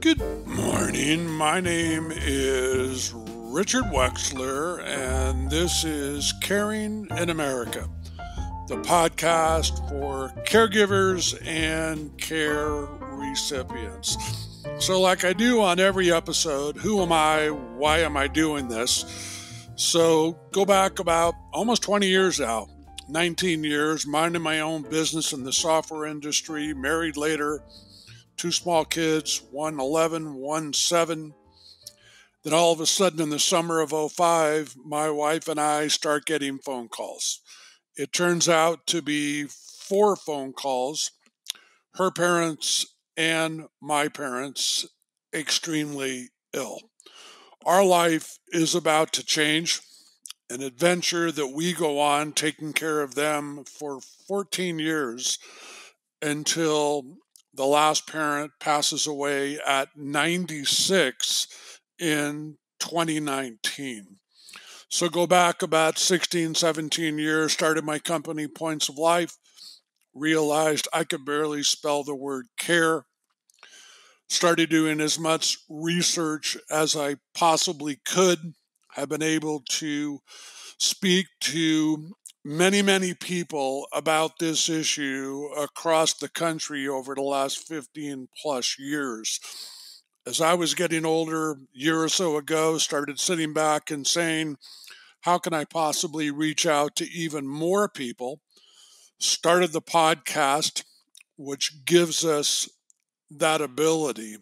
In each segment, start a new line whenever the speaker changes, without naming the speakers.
Good morning. My name is Richard Wexler, and this is Caring in America, the podcast for caregivers and care recipients. So like I do on every episode, who am I? Why am I doing this? So go back about almost 20 years now, 19 years, minding my own business in the software industry, married later, 2 small kids, one 11, one 7. Then all of a sudden in the summer of 2005, my wife and I start getting phone calls. It turns out to be 4 phone calls, her parents and my parents extremely ill. Our life is about to change, an adventure that we go on taking care of them for 14 years until the last parent passes away at 96 in 2019. So go back about 16, 17 years, started my company, Points of Life, realized I could barely spell the word care, started doing as much research as I possibly could, have been able to speak to many people about this issue across the country over the last 15 plus years. As I was getting older, a year or so ago, started sitting back and saying, how can I possibly reach out to even more people? Started the podcast, which gives us that ability.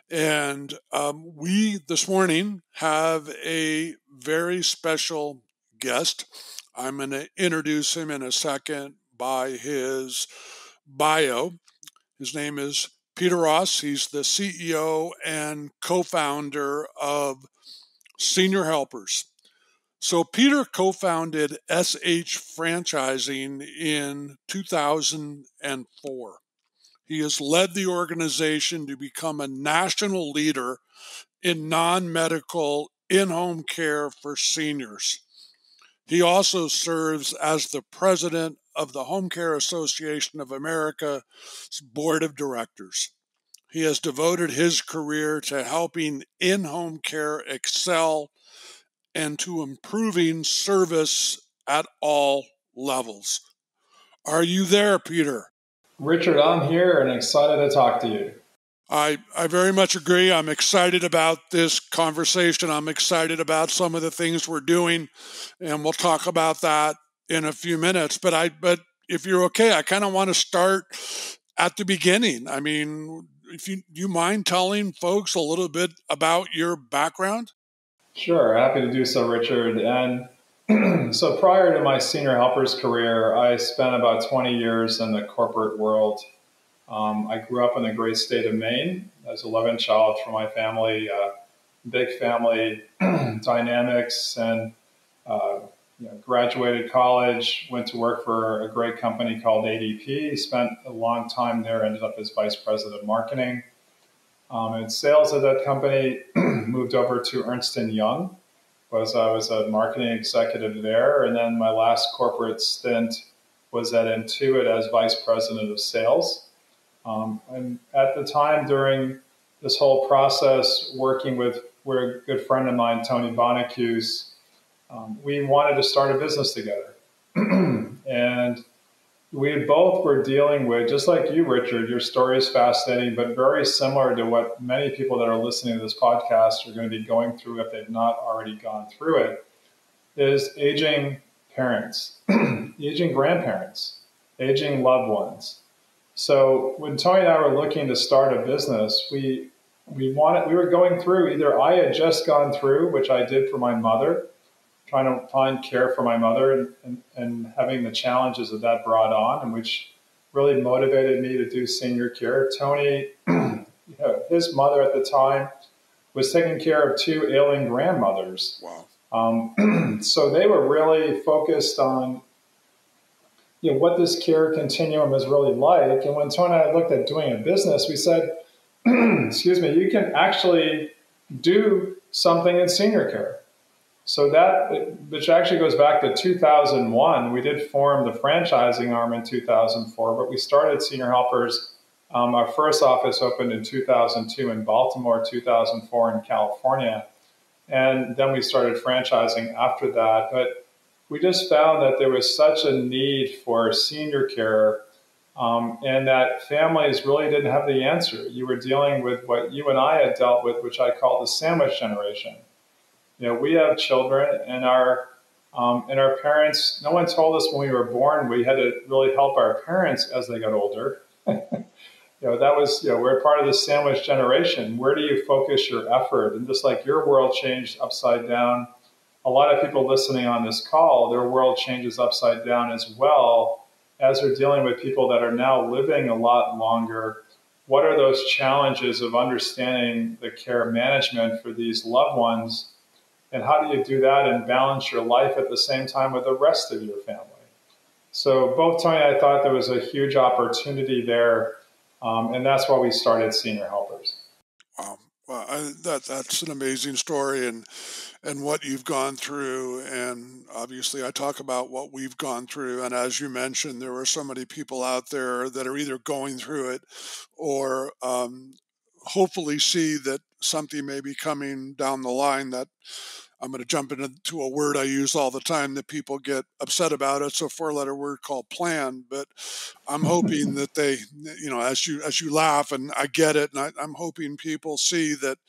And we this morning have a very special guest. I'm going to introduce him in a second by his bio. His name is Peter Ross. He's the CEO and co-founder of Senior Helpers. So Peter co-founded SH Franchising in 2004. He has led the organization to become a national leader in non-medical in-home care for seniors. He also serves as the president of the Home Care Association of America's board of directors. He has devoted his career to helping in-home care excel and to improving service at all levels. Are you there, Peter?
Richard, I'm here and excited to talk to you.
I very much agree. I'm excited about this conversation. I'm excited about some of the things we're doing, and we'll talk about that in a few minutes. But if you're okay, I kind of want to start at the beginning. I mean, do you mind telling folks a little bit about your background?
Sure, happy to do so, Richard. And so prior to my Senior Helpers career, I spent about 20 years in the corporate world. I grew up in the great state of Maine. I was 11th child for my family, big family dynamics, and graduated college, went to work for a great company called ADP, spent a long time there, ended up as vice president of marketing. And sales of that company moved over to Ernst & Young. I was a marketing executive there. And then my last corporate stint was at Intuit as vice president of sales. And at the time during this whole process, working with a good friend of mine, Tony Bonacuse, we wanted to start a business together. And we both were dealing with, just like you, Richard, your story is fascinating, but very similar to what many people that are listening to this podcast are going to be going through if they've not already gone through it, is aging parents, aging grandparents, aging loved ones. So when Tony and I were looking to start a business, we were going through, either I had just gone through, which I did for my mother, trying to find care for my mother and having the challenges that brought on, and which really motivated me to do senior care. Tony, his mother at the time was taking care of 2 ailing grandmothers.
Wow.
So they were really focused on what this care continuum is really like. And when Tony and I looked at doing a business, we said, excuse me, you can actually do something in senior care. So that, which actually goes back to 2001, we did form the franchising arm in 2004, but we started Senior Helpers Our first office opened in 2002 in Baltimore, 2004 in California, and then we started franchising after that. But we just found that there was such a need for senior care, and that families really didn't have the answer. You were dealing with what you and I had dealt with, which I call the sandwich generation. We have children, and our parents. No one told us when we were born we had to really help our parents as they got older. That was, we're part of the sandwich generation. Where do you focus your effort? And just like your world changed upside down, a lot of people listening on this call, their world changes upside down as well as they're dealing with people that are now living a lot longer. What are those challenges of understanding the care management for these loved ones? And how do you do that and balance your life at the same time with the rest of your family? So both Tony and I thought there was a huge opportunity there, and that's why we started Senior Helpers.
Wow. Well, that's an amazing story, and what you've gone through. And obviously, I talk about what we've gone through. And as you mentioned, there are so many people out there that are either going through it or hopefully see that something may be coming down the line that I'm going to jump into a word I use all the time that people get upset about. It's a four-letter word called plan, but I'm hoping that they, as you laugh, and I get it, and I'm hoping people see that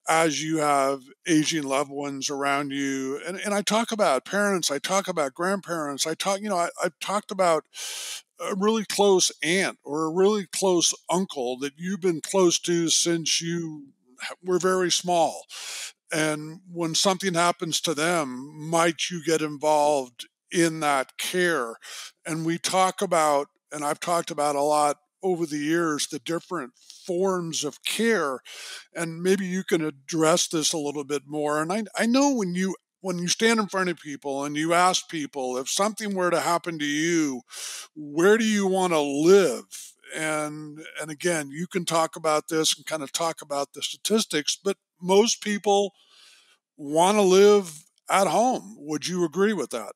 as you have aging loved ones around you, and I talk about parents, I talk about grandparents, I've talked about a really close aunt or a really close uncle that you've been close to since you were very small. And when something happens to them, might you get involved in that care? And we talk about, and I've talked about a lot over the years, the different forms of care. And maybe you can address this a little bit more. And I know when you stand in front of people and you ask people, if something were to happen to you, where do you want to live? And again, you can talk about this and kind of talk about the statistics, but most people want to live at home. Would you agree with that?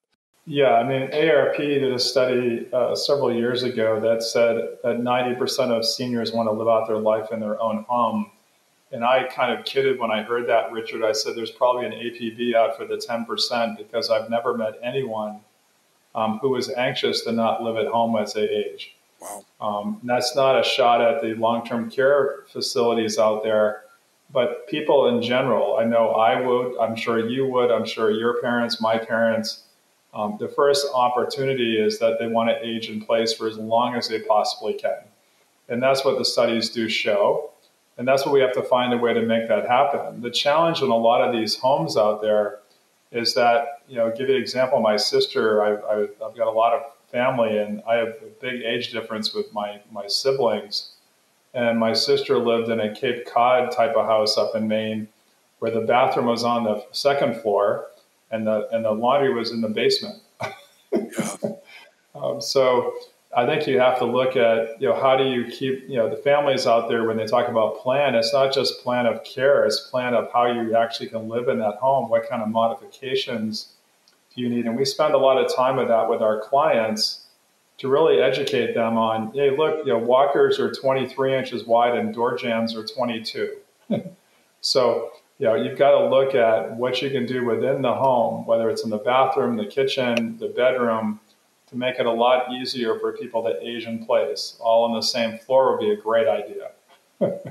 Yeah, I mean, AARP did a study several years ago that said that 90% of seniors want to live out their life in their own home. And I kind of kidded when I heard that, Richard. I said there's probably an APB out for the 10% because I've never met anyone who is anxious to not live at home as they age.
Wow.
That's not a shot at the long-term care facilities out there, but people in general. I know I would, I'm sure you would, I'm sure your parents, my parents. The first opportunity is that they want to age in place for as long as they possibly can. And that's what the studies do show. And that's what we have to find a way to make that happen. The challenge in a lot of these homes out there is that, give you an example, my sister, I've got a lot of family and I have a big age difference with my siblings. And my sister lived in a Cape Cod type of house up in Maine where the bathroom was on the second floor and the laundry was in the basement.
Yeah.
So I think you have to look at, how do you keep, the families out there when they talk about plan, it's not just plan of care, it's plan of how you actually can live in that home. What kind of modifications do you need? And we spend a lot of time with that with our clients to really educate them on, hey, look, walkers are 23 inches wide and door jambs are 22. So, you've got to look at what you can do within the home, whether it's in the bathroom, the kitchen, the bedroom, to make it a lot easier for people to age in place. All on the same floor would be a great idea.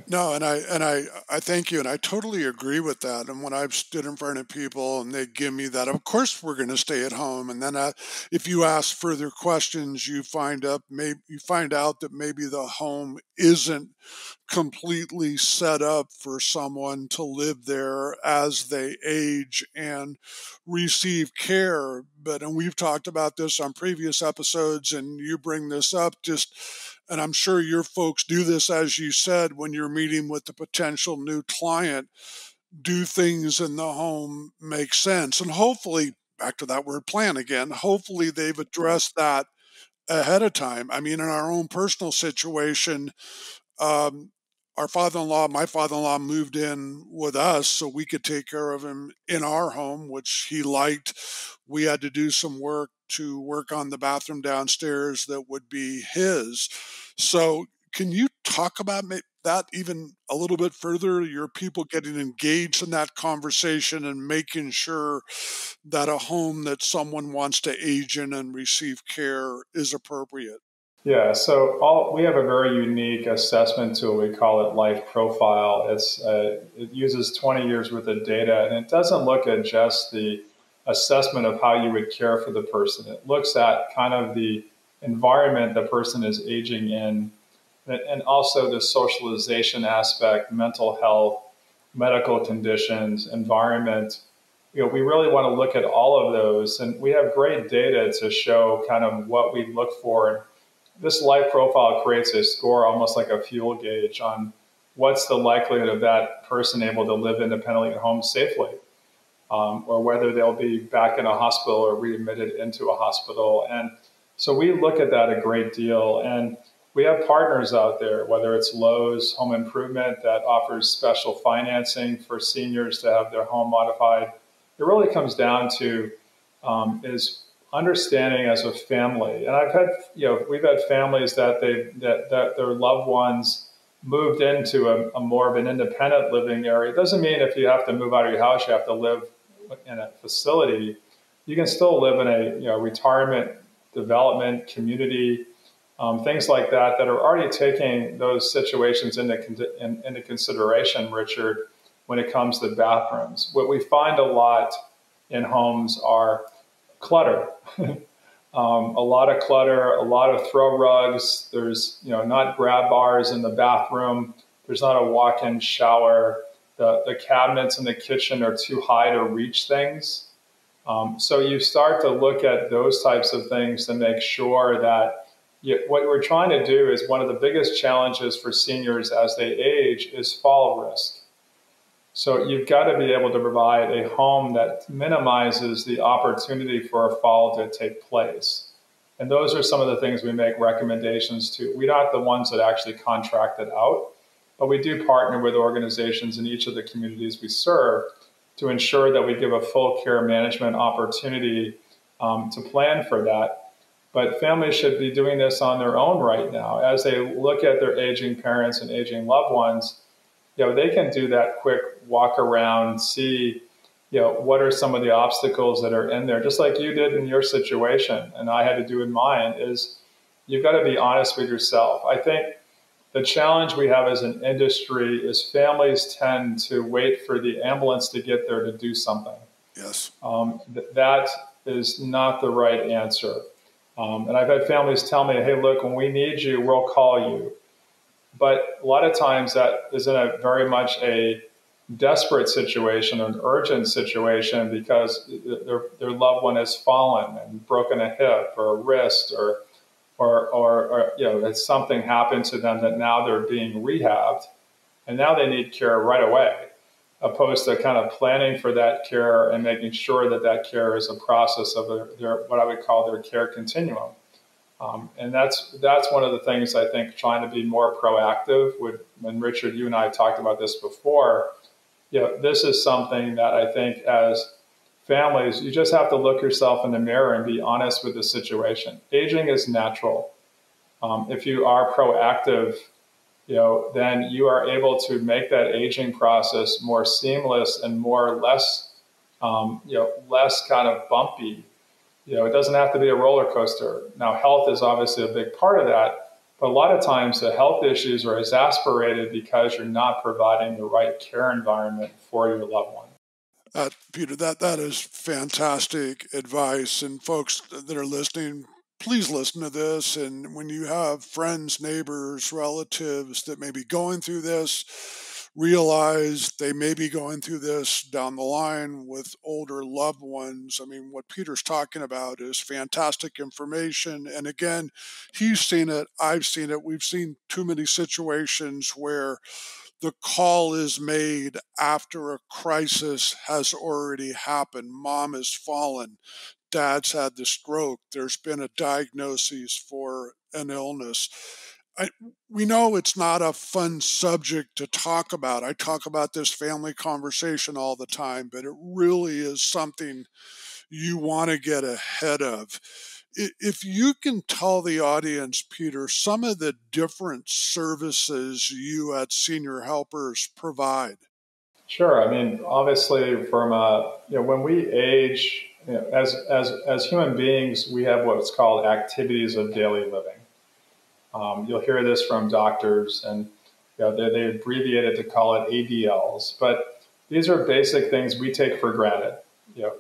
No, and I thank you, and I totally agree with that. And when I've stood in front of people and they give me that, of course we're going to stay at home. And then if you ask further questions, you find out that maybe the home isn't completely set up for someone to live there as they age and receive care. And we've talked about this on previous episodes, and you bring this up and I'm sure your folks do this, as you said, when you're meeting with the potential new client, do things in the home make sense? And hopefully, back to that word plan again, hopefully they've addressed that ahead of time. I mean, in our own personal situation, um, my father-in-law moved in with us so we could take care of him in our home, which he liked. We had to do some work to work on the bathroom downstairs that would be his. So Can you talk about that even a little bit further? Your people getting engaged in that conversation and making sure that a home that someone wants to age in and receive care is appropriate.
Yeah, so we have a very unique assessment tool. We call it Life Profile. It uses 20 years worth of data, and it doesn't look at just the assessment of how you would care for the person. It looks at kind of the environment the person is aging in, and also the socialization aspect, mental health, medical conditions, environment. We really want to look at all of those, and we have great data to show kind of what we look for. This life profile creates a score, almost like a fuel gauge, on what's the likelihood of that person able to live independently at home safely, or whether they'll be back in a hospital or readmitted into a hospital. And so we look at that a great deal. And we have partners out there, whether it's Lowe's Home Improvement that offers special financing for seniors to have their home modified. It really comes down to is understanding as a family. And we've had families that that their loved ones moved into a more of an independent living area. It doesn't mean if you have to move out of your house, you have to live in a facility. You can still live in a retirement development community, things like that are already taking those situations into consideration, Richard, when it comes to bathrooms. What we find a lot in homes are clutter. A lot of clutter, a lot of throw rugs. There's not grab bars in the bathroom. There's not a walk-in shower. The cabinets in the kitchen are too high to reach things. So you start to look at those types of things to make sure that what we're trying to do is one of the biggest challenges for seniors as they age is fall risk. So you've got to be able to provide a home that minimizes the opportunity for a fall to take place. And those are some of the things we make recommendations to. We're not the ones that actually contract it out, but we do partner with organizations in each of the communities we serve to ensure that we give a full care management opportunity to plan for that. But families should be doing this on their own right now. As they look at their aging parents and aging loved ones, they can do that quick walk around, see, what are some of the obstacles that are in there, just like you did in your situation and I had to do in mine. Is you've got to be honest with yourself. I think the challenge we have as an industry is families tend to wait for the ambulance to get there to do something.
Yes.
That is not the right answer. And I've had families tell me, hey, look, when we need you, we'll call you. But a lot of times that is in a very much a desperate situation, an urgent situation, because their loved one has fallen and broken a hip or a wrist, or that something happened to them that now they're being rehabbed, and now they need care right away, opposed to kind of planning for that care and making sure that care is a process of their what I would call their care continuum. And that's one of the things I think, trying to be more proactive. When Richard, you and I talked about this before, this is something that I think as families, you just have to look yourself in the mirror and be honest with the situation. Aging is natural. If you are proactive, then you are able to make that aging process more seamless and less kind of bumpy. It doesn't have to be a roller coaster. Now, health is obviously a big part of that, but a lot of times the health issues are exasperated because you're not providing the right care environment for your loved one.
Peter, that is fantastic advice. And folks that are listening, please listen to this. And when you have friends, neighbors, relatives that may be going through this, realize they may be going through this down the line with older loved ones. I mean, what Peter's talking about is fantastic information. And again, he's seen it, I've seen it. We've seen too many situations where the call is made after a crisis has already happened. Mom has fallen. Dad's had the stroke. There's been a diagnosis for an illness. We know it's not a fun subject to talk about. I talk about this family conversation all the time, but it really is something you want to get ahead of. If you can tell the audience, Peter, some of the different services you at Senior Helpers provide.
Sure. I mean, obviously, when we age, as human beings, we have what's called activities of daily living. You'll hear this from doctors, and they abbreviate it to call it ADLs. But these are basic things we take for granted.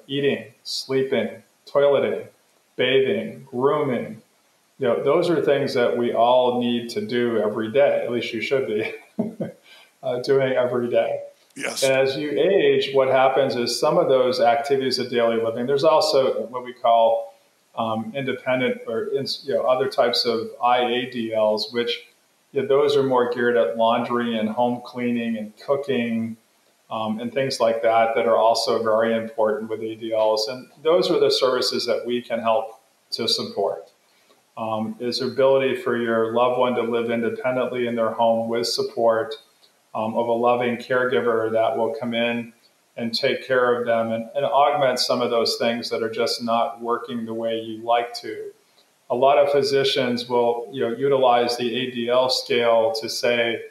Eating, sleeping, toileting, bathing, grooming. Those are things that we all need to do every day. At least you should be doing every day.
Yes.
And as you age, what happens is some of those activities of daily living, there's also what we call independent or other types of IADLs, which those are more geared at laundry and home cleaning and cooking and things like that are also very important with ADLs. And those are the services that we can help to support. Is the ability for your loved one to live independently in their home with support of a loving caregiver that will come in and take care of them and augment some of those things that are just not working the way you like to. A lot of physicians will utilize the ADL scale to say,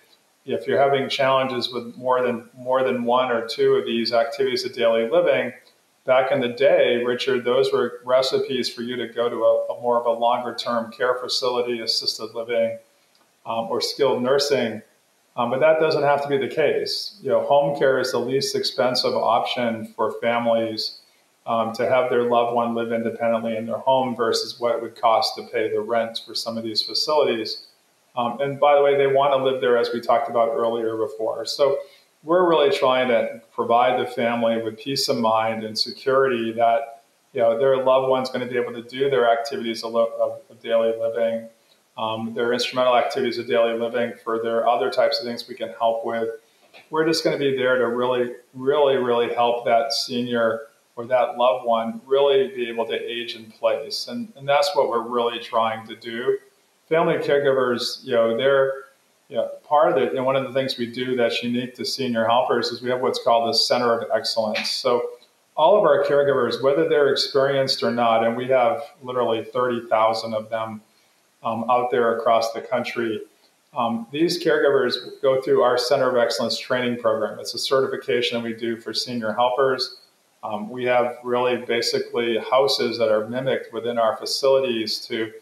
if you're having challenges with more than one or two of these activities of daily living, back in the day, Richard, those were recipes for you to go to a more of a longer term care facility, assisted living, or skilled nursing. But that doesn't have to be the case. Home care is the least expensive option for families to have their loved one live independently in their home versus what it would cost to pay the rent for some of these facilities. And by the way, they want to live there, as we talked about earlier before. So we're really trying to provide the family with peace of mind and security that their loved one's going to be able to do their activities of daily living, their instrumental activities of daily living, for their other types of things we can help with. We're just going to be there to really, really, really help that senior or that loved one really be able to age in place. And that's what we're really trying to do. Family caregivers, they're part of it. And one of the things we do that's unique to Senior Helpers is we have what's called the Center of Excellence. So all of our caregivers, whether they're experienced or not, and we have literally 30,000 of them out there across the country. These caregivers go through our Center of Excellence training program. It's a certification we do for Senior Helpers. We have really basically houses that are mimicked within our facilities to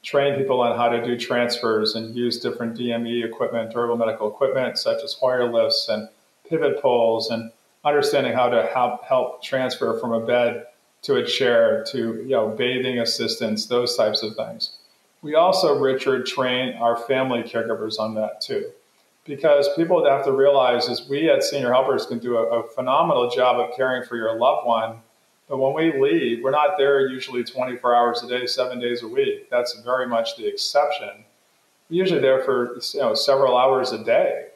train people on how to do transfers and use different DME equipment, durable medical equipment, such as Hoyer lifts and pivot poles, and understanding how to help transfer from a bed to a chair to bathing assistance, those types of things. We also, Richard, train our family caregivers on that too, because people have to realize is we at Senior Helpers can do a phenomenal job of caring for your loved one, but when we leave, we're not there usually 24 hours a day, 7 days a week. That's very much the exception. We're usually there for several hours a day.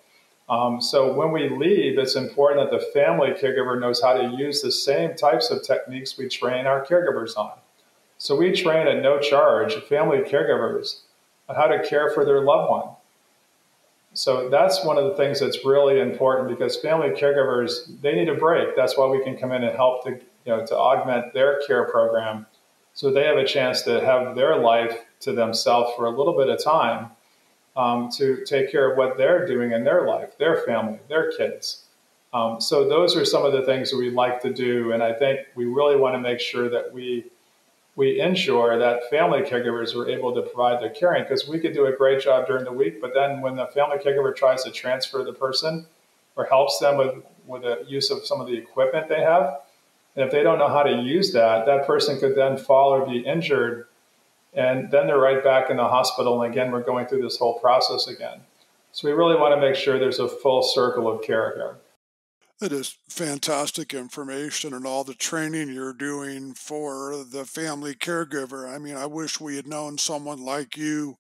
So when we leave, it's important that the family caregiver knows how to use the same types of techniques we train our caregivers on. So we train at no charge family caregivers on how to care for their loved one. So that's one of the things that's really important, because family caregivers, they need a break. That's why we can come in and help to augment their care program, so they have a chance to have their life to themselves for a little bit of time, to take care of what they're doing in their life, their family, their kids. So those are some of the things that we like to do. And I think we really want to make sure that we ensure that family caregivers are able to provide their caring, because we could do a great job during the week, but then when the family caregiver tries to transfer the person or helps them with the use of some of the equipment they have, and if they don't know how to use that, that person could then fall or be injured, and then they're right back in the hospital, and again, we're going through this whole process again. So we really want to make sure there's a full circle of care here.
It is fantastic information, and all the training you're doing for the family caregiver. I mean, I wish we had known someone like you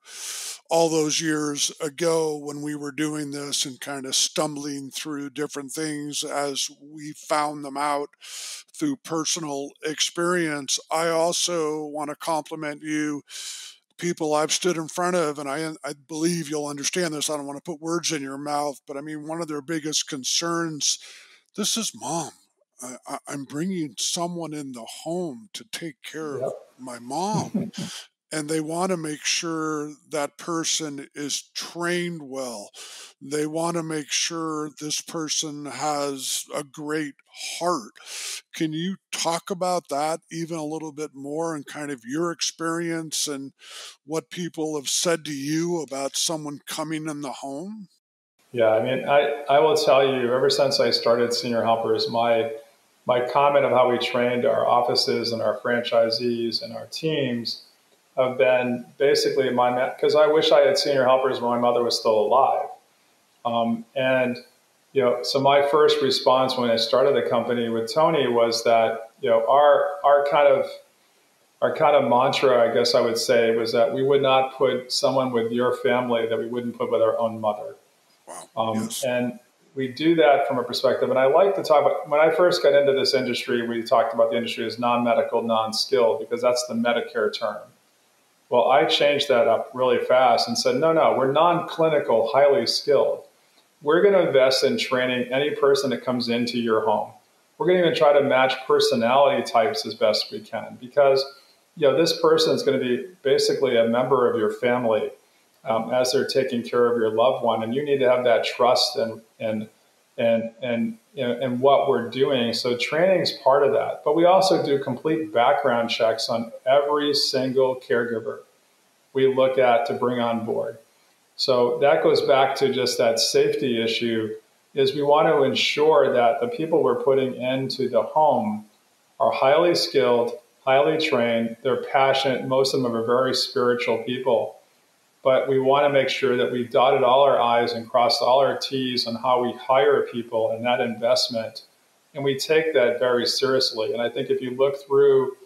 all those years ago when we were doing this and kind of stumbling through different things as we found them out through personal experience. I also want to compliment you, people I've stood in front of, and I believe you'll understand this. I don't want to put words in your mouth, but I mean, one of their biggest concerns, this is mom. I'm bringing someone in the home to take care of
Yep.
my mom. And they want to make sure that person is trained well. They want to make sure this person has a great heart. Can you talk about that even a little bit more and kind of your experience and what people have said to you about someone coming in the home?
Yeah, I mean, I will tell you, ever since I started Senior Helpers, my comment of how we trained our offices and our franchisees and our teams have been basically because I wish I had Senior Helpers when my mother was still alive. And so my first response when I started the company with Tony was that our kind of mantra, I guess I would say, was that we would not put someone with your family that we wouldn't put with our own mother.
Wow. Yes.
And we do that from a perspective. And I like to talk about when I first got into this industry, we talked about the industry as non-medical, non-skilled, because that's the Medicare term. Well, I changed that up really fast and said, no, we're non-clinical, highly skilled. We're going to invest in training any person that comes into your home. We're going to even try to match personality types as best we can because this person is going to be basically a member of your family as they're taking care of your loved one, and you need to have that trust and what we're doing. So training is part of that, but we also do complete background checks on every single caregiver we look at to bring on board. So that goes back to just that safety issue is we want to ensure that the people we're putting into the home are highly skilled, highly trained, they're passionate, most of them are very spiritual people. But we want to make sure that we've dotted all our I's and crossed all our T's on how we hire people and that investment. And we take that very seriously. And I think if you look through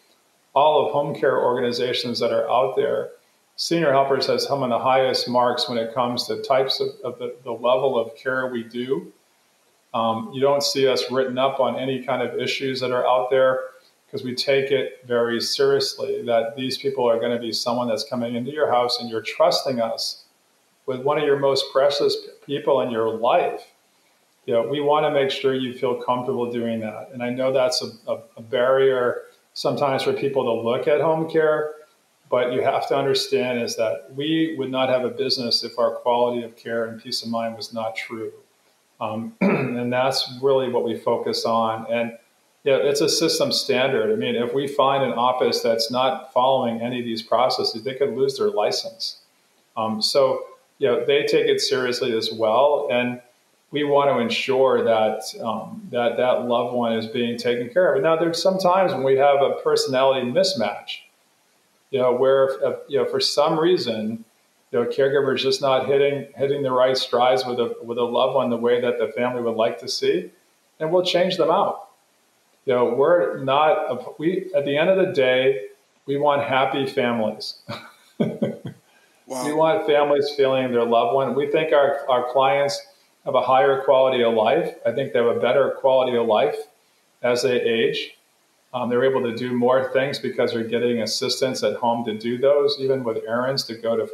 all of home care organizations that are out there, Senior Helpers has some of the highest marks when it comes to types of the level of care we do. You don't see us written up on any kind of issues that are out there because we take it very seriously that these people are going to be someone that's coming into your house and you're trusting us with one of your most precious people in your life. We want to make sure you feel comfortable doing that. And I know that's a barrier sometimes for people to look at home care, but you have to understand is that we would not have a business if our quality of care and peace of mind was not true. And that's really what we focus on. And it's a system standard. I mean, if we find an office that's not following any of these processes, they could lose their license. So they take it seriously as well. And we want to ensure that that loved one is being taken care of. Now, there's some times when we have a personality mismatch, where for some reason, caregiver is just not hitting the right strides with a loved one the way that the family would like to see, and we'll change them out. We're not at the end of the day, we want happy families.
Wow.
We want families feeling their loved one. We think our clients have a higher quality of life. I think they have a better quality of life as they age. They're able to do more things because they're getting assistance at home to do those, even with errands to go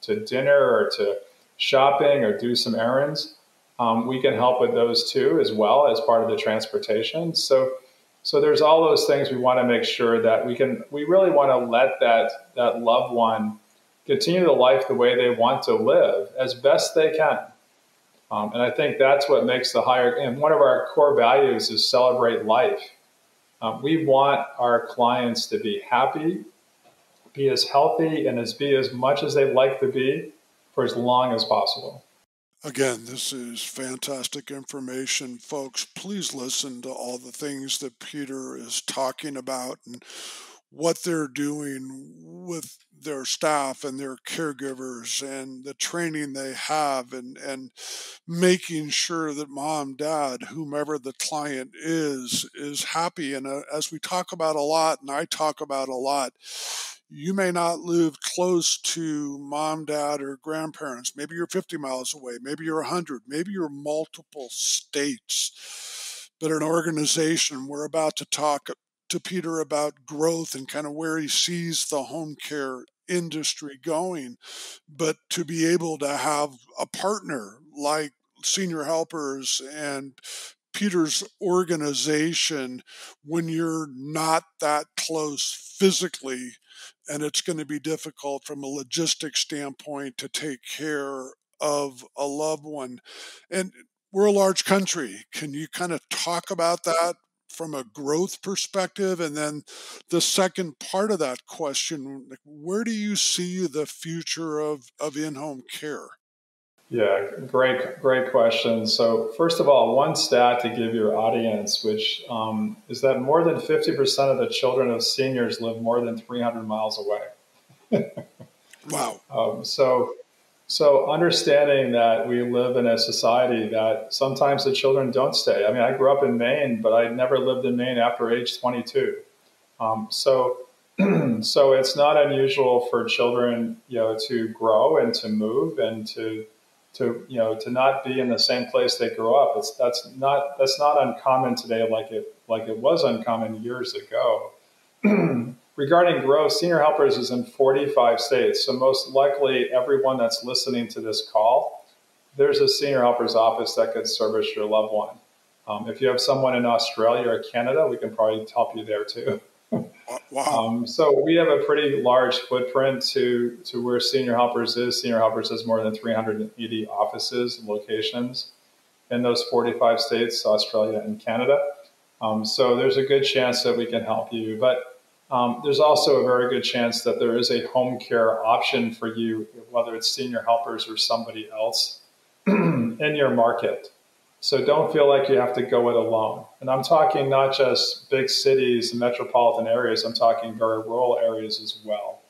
to dinner or to shopping or do some errands. We can help with those too, as well as part of the transportation. So there's all those things we want to make sure that we really want to let that loved one continue the life the way they want to live as best they can. And I think that's what makes and one of our core values is celebrate life. We want our clients to be happy, be as healthy, and be as much as they'd like to be for as long as possible.
Again, this is fantastic information, folks. Please listen to all the things that Peter is talking about and what they're doing with their staff and their caregivers and the training they have and making sure that mom, dad, whomever the client is happy. And as we talk about a lot, and I talk about a lot, you may not live close to mom, dad, or grandparents. Maybe you're 50 miles away. Maybe you're 100. Maybe you're multiple states. But an organization, we're about to talk to Peter about growth and kind of where he sees the home care industry going. But to be able to have a partner like Senior Helpers and Peter's organization when you're not that close physically, and it's going to be difficult from a logistics standpoint to take care of a loved one. And we're a large country. Can you kind of talk about that from a growth perspective? And then the second part of that question, like, where do you see the future of in-home care?
Yeah, great question. So first of all, one stat to give your audience, which is that more than 50% of the children of seniors live more than 300 miles away.
Wow.
So understanding that we live in a society that sometimes the children don't stay. I mean, I grew up in Maine, but I never lived in Maine after age 22. So so it's not unusual for children, to grow and to move and to not be in the same place they grew up. That's not uncommon today like it was uncommon years ago. Regarding growth, Senior Helpers is in 45 states. So most likely everyone that's listening to this call, there's a Senior Helpers office that could service your loved one. If you have someone in Australia or Canada, we can probably help you there too.
Wow.
So we have a pretty large footprint to where Senior Helpers is. Senior Helpers has more than 380 offices and locations in those 45 states, Australia and Canada. So there's a good chance that we can help you. But there's also a very good chance that there is a home care option for you, whether it's Senior Helpers or somebody else in your market. So don't feel like you have to go it alone. And I'm talking not just big cities and metropolitan areas, I'm talking very rural areas as well.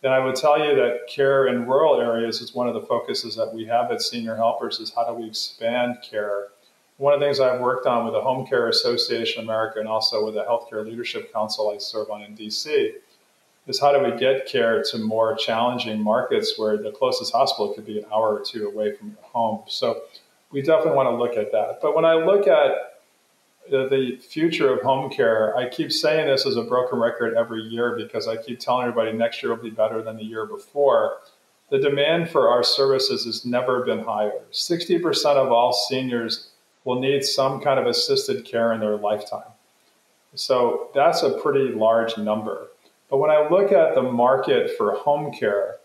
And I would tell you that care in rural areas is one of the focuses that we have at Senior Helpers is how do we expand care. One of the things I've worked on with the Home Care Association of America and also with the Healthcare Leadership Council I serve on in DC is how do we get care to more challenging markets where the closest hospital could be an hour or two away from your home. So we definitely want to look at that. But when I look at the future of home care, I keep saying this as a broken record every year because I keep telling everybody next year will be better than the year before. The demand for our services has never been higher. 60% of all seniors will need some kind of assisted care in their lifetime. So that's a pretty large number. But when I look at the market for home care,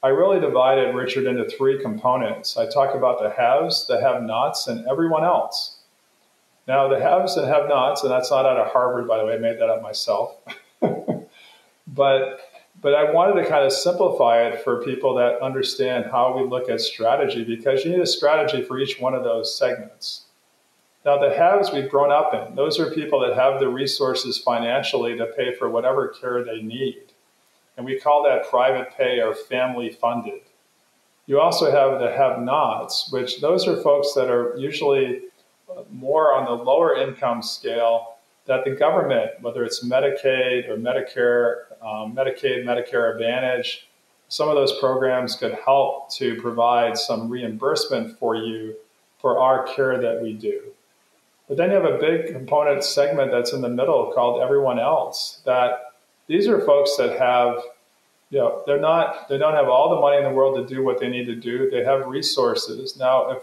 I really divided, Richard, into three components. I talk about the haves, the have-nots, and everyone else. Now, the haves and have-nots, and that's not out of Harvard, by the way, I made that up myself. But I wanted to kind of simplify it for people that understand how we look at strategy, because you need a strategy for each one of those segments. Now, the haves we've grown up in, those are people that have the resources financially to pay for whatever care they need. And we call that private pay or family funded. You also have the have-nots, which those are folks that are usually more on the lower income scale that the government, whether it's Medicaid or Medicare, Medicaid, Medicare Advantage, some of those programs could help to provide some reimbursement for you for our care that we do. But then you have a big component segment that's in the middle called everyone else, that these are folks that have, they don't have all the money in the world to do what they need to do. They have resources. Now,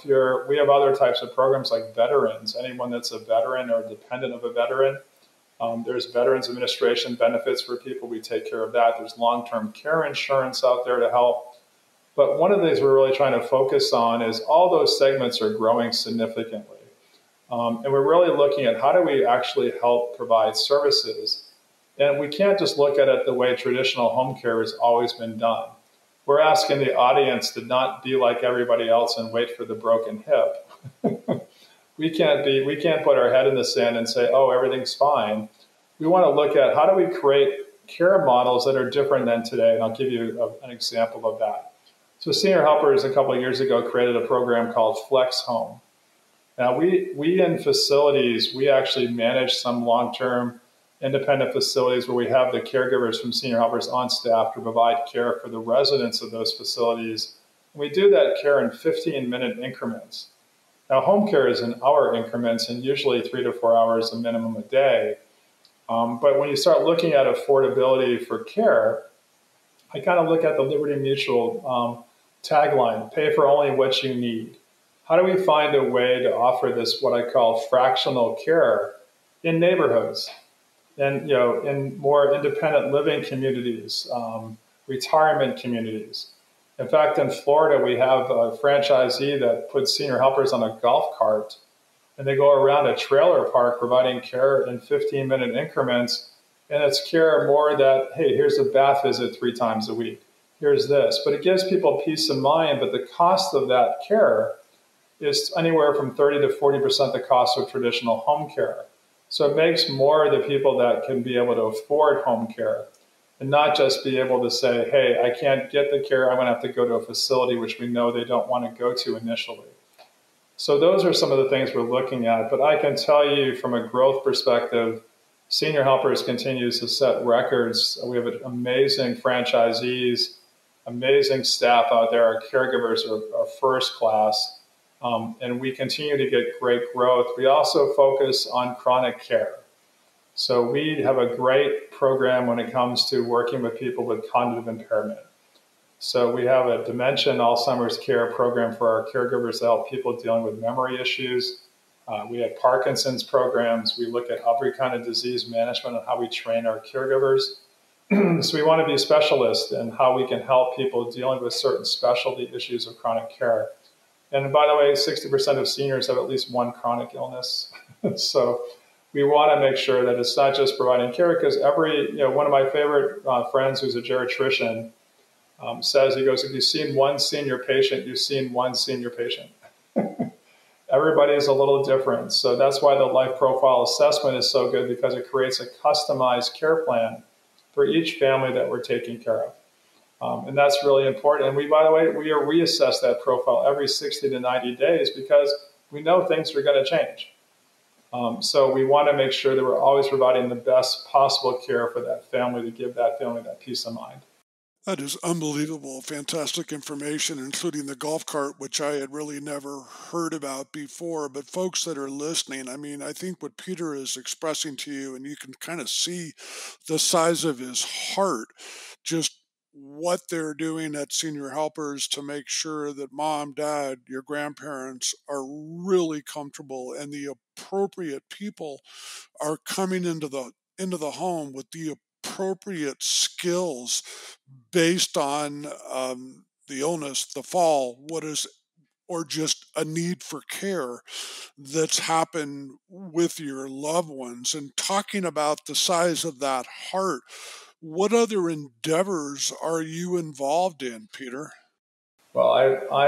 we have other types of programs like veterans, anyone that's a veteran or dependent of a veteran. There's Veterans Administration benefits for people. We take care of that. There's long-term care insurance out there to help. But one of the things we're really trying to focus on is all those segments are growing significantly. And we're really looking at how do we actually help provide services. And we can't just look at it the way traditional home care has always been done. We're asking the audience to not be like everybody else and wait for the broken hip. We can't put our head in the sand and say, oh, everything's fine. We want to look at how do we create care models that are different than today. And I'll give you an example of that. So Senior Helpers a couple of years ago created a program called flexHOME. Now, we in facilities, we actually manage some long-term independent facilities where we have the caregivers from Senior Helpers on staff to provide care for the residents of those facilities. And we do that care in 15-minute increments. Now, home care is in hour increments and usually 3 to 4 hours a minimum a day. But when you start looking at affordability for care, I kind of look at the Liberty Mutual tagline, pay for only what you need. how do we find a way to offer this, what I call fractional care in neighborhoods and, in more independent living communities, retirement communities. In fact, in Florida, we have a franchisee that puts senior helpers on a golf cart, and they go around a trailer park providing care in 15-minute increments. And it's care more that, hey, here's a bath visit 3 times a week. Here's this. But it gives people peace of mind. But the cost of that care is anywhere from 30 to 40% the cost of traditional home care. So it makes more the people that can be able to afford home care and not just be able to say, hey, I can't get the care. I'm going to have to go to a facility, which we know they don't want to go to initially. So those are some of the things we're looking at. But I can tell you from a growth perspective, Senior Helpers continues to set records. We have amazing franchisees, amazing staff out there. Our caregivers are first class, and we continue to get great growth. We also focus on chronic care. So we have a great program when it comes to working with people with cognitive impairment. So we have a dementia and Alzheimer's care program for our caregivers to help people dealing with memory issues. We have Parkinson's programs. We look at every kind of disease management and how we train our caregivers. So we want to be specialists in how we can help people dealing with certain specialty issues of chronic care. And by the way, 60% of seniors have at least one chronic illness. So we want to make sure that it's not just providing care, because one of my favorite friends who's a geriatrician says, he goes, if you've seen one senior patient, you've seen one senior patient. Everybody is a little different. So that's why the life profile assessment is so good, because it creates a customized care plan for each family that we're taking care of. And that's really important. And by the way, we reassess that profile every 60 to 90 days because we know things are going to change. So we want to make sure that we're always providing the best possible care for that family to give that family that peace of mind.
That is unbelievable, fantastic information, including the golf cart, which I had really never heard about before. But folks that are listening, I mean, I think what Peter is expressing to you, and you can kind of see the size of his heart, just what they're doing at Senior Helpers to make sure that mom, dad, your grandparents are really comfortable and the appropriate people are coming into the home with the appropriate skills based on the illness, the fall, or just a need for care that's happened with your loved ones. And talking about the size of that heart, what other endeavors are you involved in, Peter?
Well, I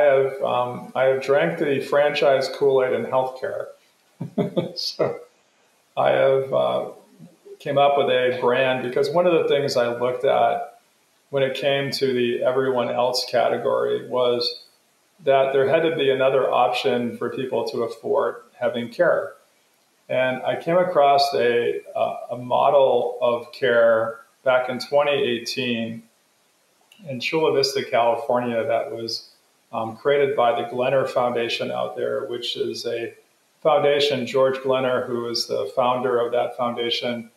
have drank the franchise Kool-Aid in healthcare. So I have came up with a brand, because one of the things I looked at when it came to the everyone else category was that there had to be another option for people to afford having care. And I came across a model of care back in 2018 in Chula Vista, California, that was created by the Glenner Foundation out there, which is a foundation. George Glenner, who is the founder of that foundation,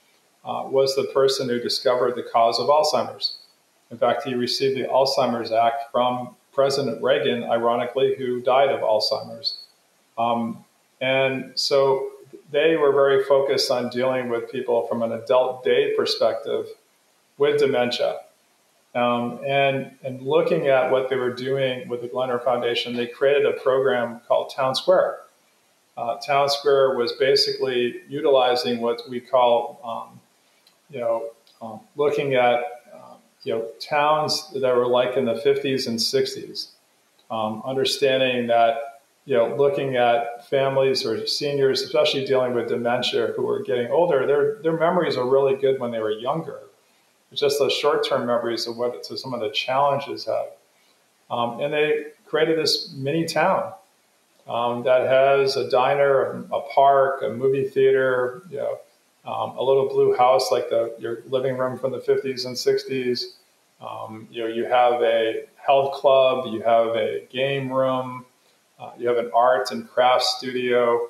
was the person who discovered the cause of Alzheimer's. In fact, he received the Alzheimer's Act from President Reagan, ironically, who died of Alzheimer's. And so they were very focused on dealing with people from an adult day perspective with dementia. And looking at what they were doing with the Glenner Foundation, they created a program called Town Square. Town Square was basically utilizing what we call, looking at towns that were like in the 50s and 60s, understanding that, looking at families or seniors, especially dealing with dementia who are getting older, their memories are really good when they were younger. It's just those short-term memories of what some of the challenges have. And they created this mini town that has a diner, a park, a movie theater, a little blue house like your living room from the 50s and 60s. You have a health club, you have a game room, you have an art and crafts studio.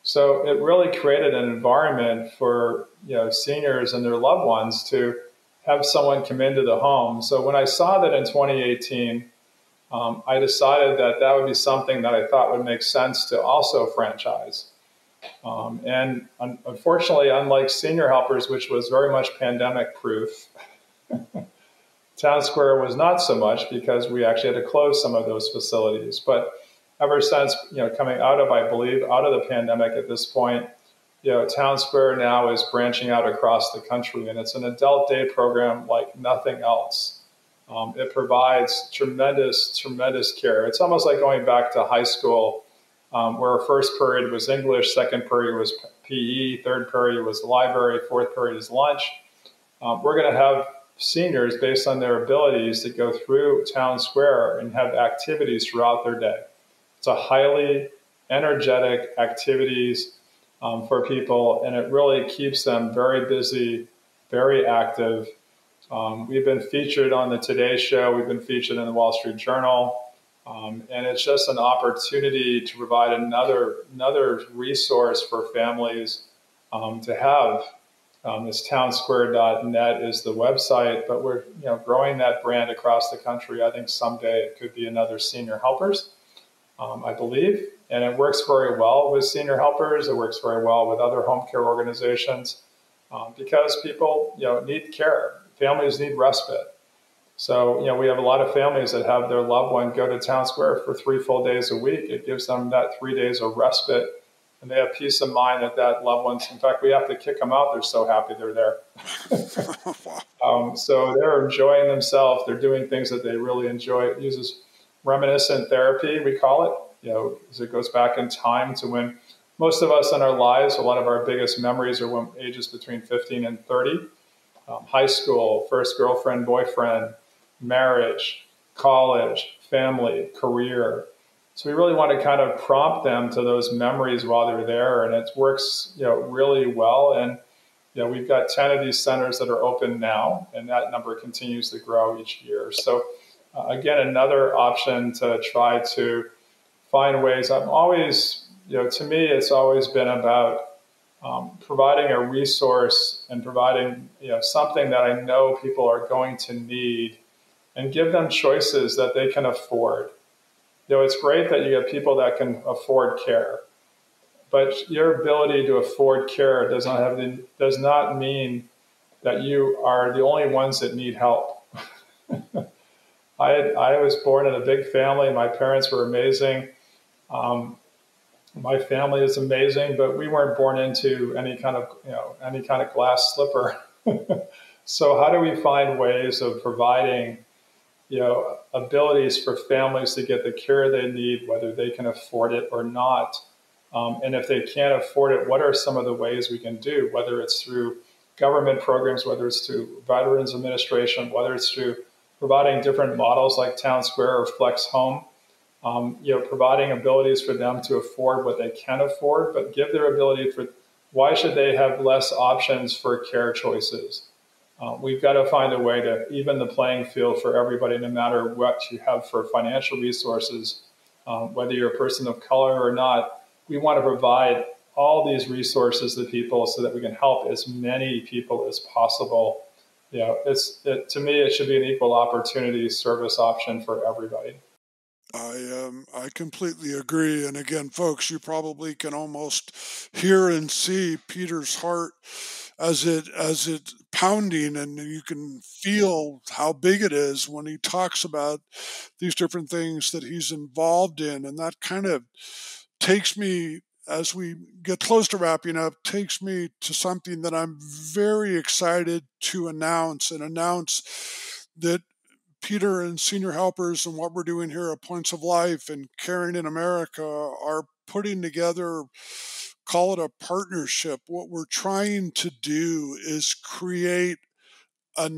So it really created an environment for seniors and their loved ones to have someone come into the home. So when I saw that in 2018, I decided that that would be something that I thought would make sense to also franchise. And unfortunately, unlike Senior Helpers, which was very much pandemic proof, Town Square was not so much because we actually had to close some of those facilities. But ever since, coming out of, I believe, out of the pandemic at this point, Town Square now is branching out across the country, and it's an adult day program like nothing else. It provides tremendous, tremendous care. It's almost like going back to high school, where our first period was English, second period was PE, third period was library, fourth period is lunch. We're going to have seniors, based on their abilities, to go through Town Square and have activities throughout their day. It's a highly energetic activities for people, and it really keeps them very busy, very active. We've been featured on the Today Show. We've been featured in the Wall Street Journal. And it's just an opportunity to provide another resource for families to have. This townsquare.net is the website, but we're growing that brand across the country. I think someday it could be another Senior Helpers, I believe. And it works very well with Senior Helpers. It works very well with other home care organizations because people need care. Families need respite. So, we have a lot of families that have their loved one go to Town Square for 3 full days a week. It gives them that 3 days of respite, and they have peace of mind that loved one's, in fact, we have to kick them out. They're so happy they're there. So they're enjoying themselves. They're doing things that they really enjoy. It uses reminiscent therapy, we call it, as it goes back in time to when most of us in our lives, a lot of our biggest memories are when ages between 15 and 30. High school, first girlfriend, boyfriend, marriage, college, family, career. So we really want to kind of prompt them to those memories while they're there, and it works, really well. And we've got 10 of these centers that are open now, and that number continues to grow each year. So again, another option to try to find ways. I'm always, to me, it's always been about providing a resource and providing something that I know people are going to need, and give them choices that they can afford. It's great that you get people that can afford care, but your ability to afford care does not mean that you are the only ones that need help. I was born in a big family. My parents were amazing. My family is amazing, but we weren't born into any kind of glass slipper. So how do we find ways of providing abilities for families to get the care they need, whether they can afford it or not? And if they can't afford it, what are some of the ways we can do, whether it's through government programs, whether it's through Veterans Administration, whether it's through providing different models like Town Square or flexHOME, providing abilities for them to afford what they can afford, but give their ability for why should they have less options for care choices? We've got to find a way to even the playing field for everybody, no matter what you have for financial resources, whether you're a person of color or not. We want to provide all these resources to people so that we can help as many people as possible. To me, it should be an equal opportunity service option for everybody.
I completely agree. And again, folks, you probably can almost hear and see Peter's heart as it pounding, and you can feel how big it is when he talks about these different things that he's involved in. And that kind of takes me, as we get close to wrapping up, takes me to something that I'm very excited to announce that Peter and Senior Helpers and what we're doing here at Points of Life and Caring in America are putting together, call it a partnership. What we're trying to do is create a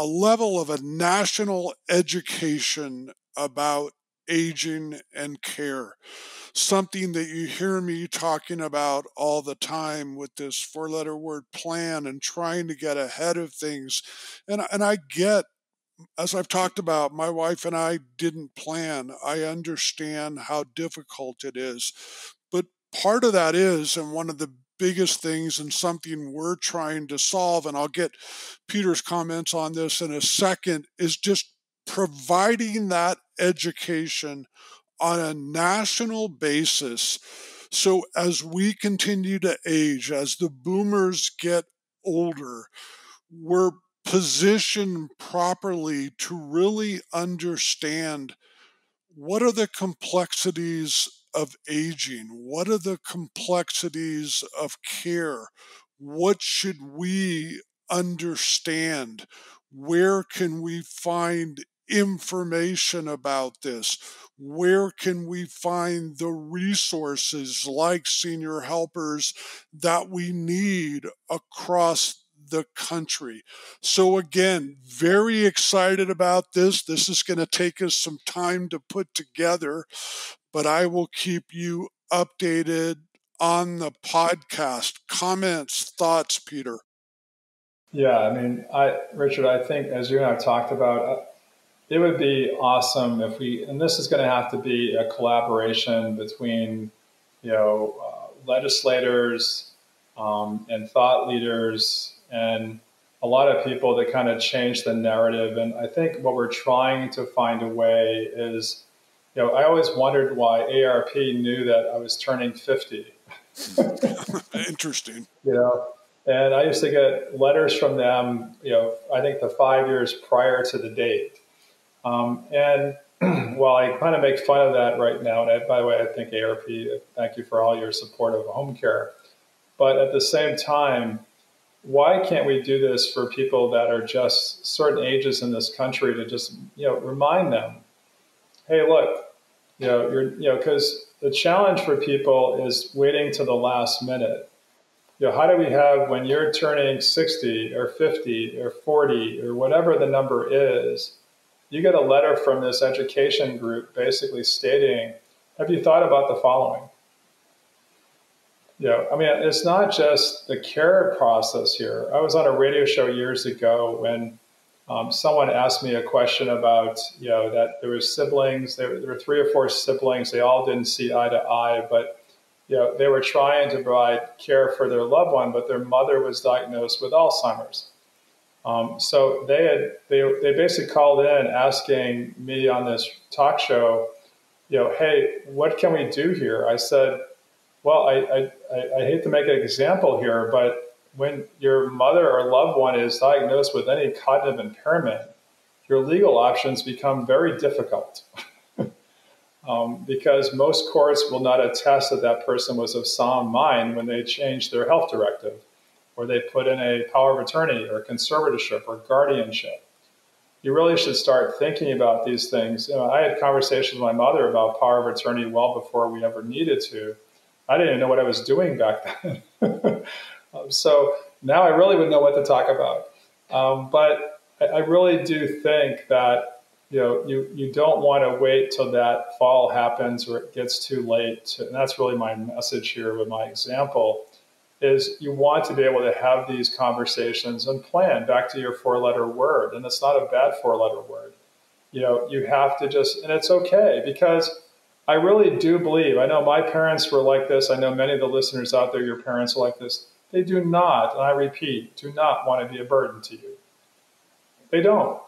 level of a national education about aging and care. Something that you hear me talking about all the time with this 4-letter word plan and trying to get ahead of things. And I get, as I've talked about, my wife and I didn't plan. I understand how difficult it is. But part of that is, and one of the biggest things and something we're trying to solve, and I'll get Peter's comments on this in a second, is just providing that education on a national basis. So as we continue to age, as the boomers get older, we're positioned properly to really understand what are the complexities of aging? What are the complexities of care? What should we understand? Where can we find information about this? Where can we find the resources like senior helpers that we need across the country? So again, very excited about this. This is going to take us some time to put together, but I will keep you updated on the podcast. Comments, thoughts, Peter?
Yeah, I mean, Richard, I think as you and I talked about, it would be awesome if and this is going to have to be a collaboration between, legislators and thought leaders and a lot of people to kind of change the narrative. And I think what we're trying to find a way is, I always wondered why ARP knew that I was turning 50.
Interesting.
And I used to get letters from them, I think the 5 years prior to the date. And while I kind of make fun of that right now, and by the way, I think ARP, thank you for all your support of home care. But at the same time, why can't we do this for people that are just certain ages in this country to just, remind them, hey, look, because the challenge for people is waiting to the last minute. How do we have, when you're turning 60 or 50 or 40 or whatever the number is, you get a letter from this education group basically stating, have you thought about the following? It's not just the care process here. I was on a radio show years ago when someone asked me a question about, that there were siblings, there were 3 or 4 siblings, they all didn't see eye to eye, but they were trying to provide care for their loved one, but their mother was diagnosed with Alzheimer's. So they basically called in asking me on this talk show, hey, what can we do here? I said, well, I hate to make an example here, but when your mother or loved one is diagnosed with any cognitive impairment, your legal options become very difficult. Because most courts will not attest that that person was of sound mind when they changed their health directive, or they put in a power of attorney or conservatorship or guardianship. You really should start thinking about these things. I had conversations with my mother about power of attorney well before we ever needed to. I didn't even know what I was doing back then. So now I really would know what to talk about. But I really do think that you don't want to wait till that fall happens or it gets too late. And that's really my message here with my example, is you want to be able to have these conversations and plan back to your 4-letter word. And it's not a bad 4-letter word. You have to just, and it's okay, because I really do believe, I know my parents were like this. I know many of the listeners out there, your parents are like this. They do not, and I repeat, do not want to be a burden to you. They don't.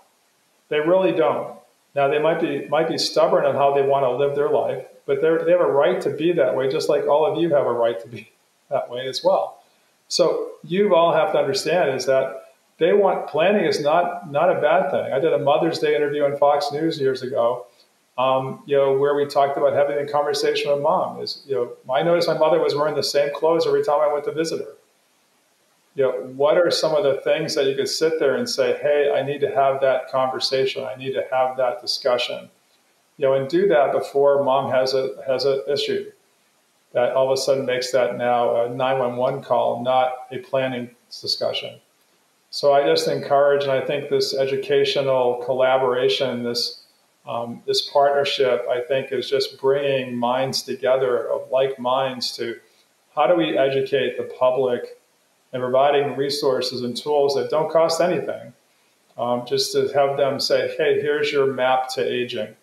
They really don't. Now, they might be stubborn on how they want to live their life, but they have a right to be that way, just like all of you have a right to be that way as well. So you all have to understand is that planning is not a bad thing. I did a Mother's Day interview on Fox News years ago, where we talked about having a conversation with mom. I noticed my mother was wearing the same clothes every time I went to visit her. What are some of the things that you could sit there and say, hey, I need to have that conversation. I need to have that discussion, and do that before mom has an issue that all of a sudden makes that now a 911 call, not a planning discussion. So I just encourage, and I think this educational collaboration, this partnership, I think is just bringing minds together of like minds to how do we educate the public and providing resources and tools that don't cost anything, just to have them say, hey, here's your map to aging.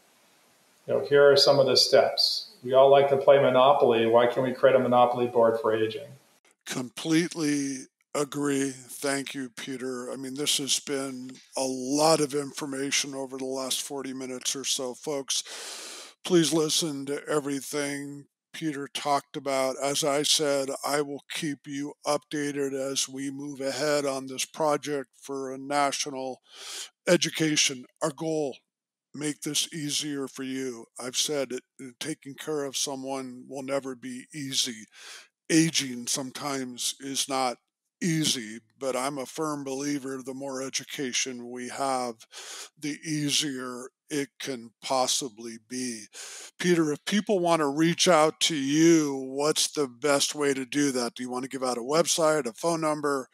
Here are some of the steps. We all like to play Monopoly. Why can't we create a Monopoly board for aging?
Completely Agree. Thank you, Peter. I mean, this has been a lot of information over the last 40 minutes or so, folks. Please listen to everything Peter talked about. As I said, I will keep you updated as we move ahead on this project for a national education. Our goal, make this easier for you. I've said it, taking care of someone will never be easy. Aging sometimes is not easy, but I'm a firm believer the more education we have, the easier it can possibly be. Peter, if people want to reach out to you, what's the best way to do that? Do you want to give out a website, a phone number?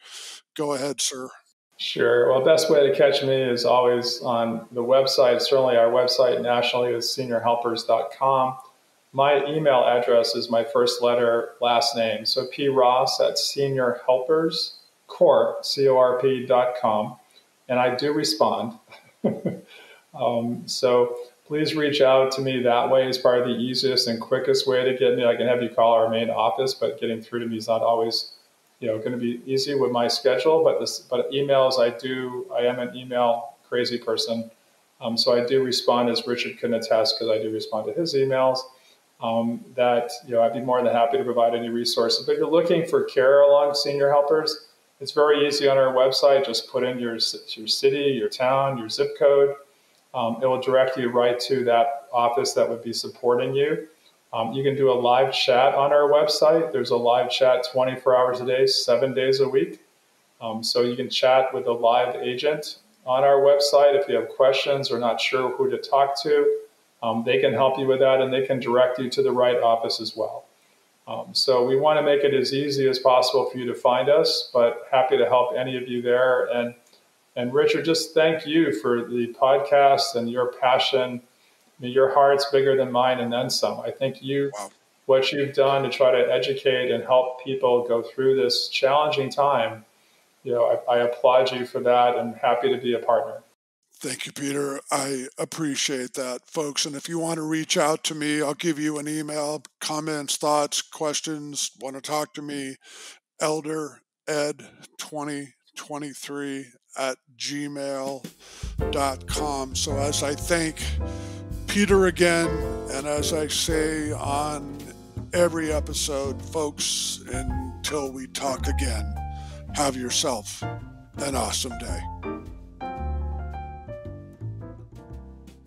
Go ahead, sir.
Sure. Well, best way to catch me is always on the website. Certainly, our website nationally is seniorhelpers.com. My email address is my first letter, last name. So pross@seniorhelperscorp, corp.com. And I do respond. So please reach out to me that way. Is probably the easiest and quickest way to get me. I can have you call our main office, but getting through to me is not always going to be easy with my schedule. But emails, I am an email crazy person. So I do respond, as Richard can attest, because I do respond to his emails. I'd be more than happy to provide any resources. But if you're looking for care along senior helpers, it's very easy on our website. Just put in your city, your town, your zip code. It will direct you right to that office that would be supporting you. You can do a live chat on our website. There's a live chat 24 hours a day, 7 days a week. So you can chat with a live agent on our website. If you have questions or not sure who to talk to, they can help you with that, and they can direct you to the right office as well. So we want to make it as easy as possible for you to find us, but happy to help any of you there. And Richard, just thank you for the podcast and your passion. I mean, your heart's bigger than mine and then some. I think what you've done to try to educate and help people go through this challenging time, I applaud you for that and happy to be a partner.
Thank you, Peter. I appreciate that, folks. And if you want to reach out to me, I'll give you an email, comments, thoughts, questions, want to talk to me, eldered2023@gmail.com. So as I thank Peter again, and as I say on every episode, folks, until we talk again, have yourself an awesome day.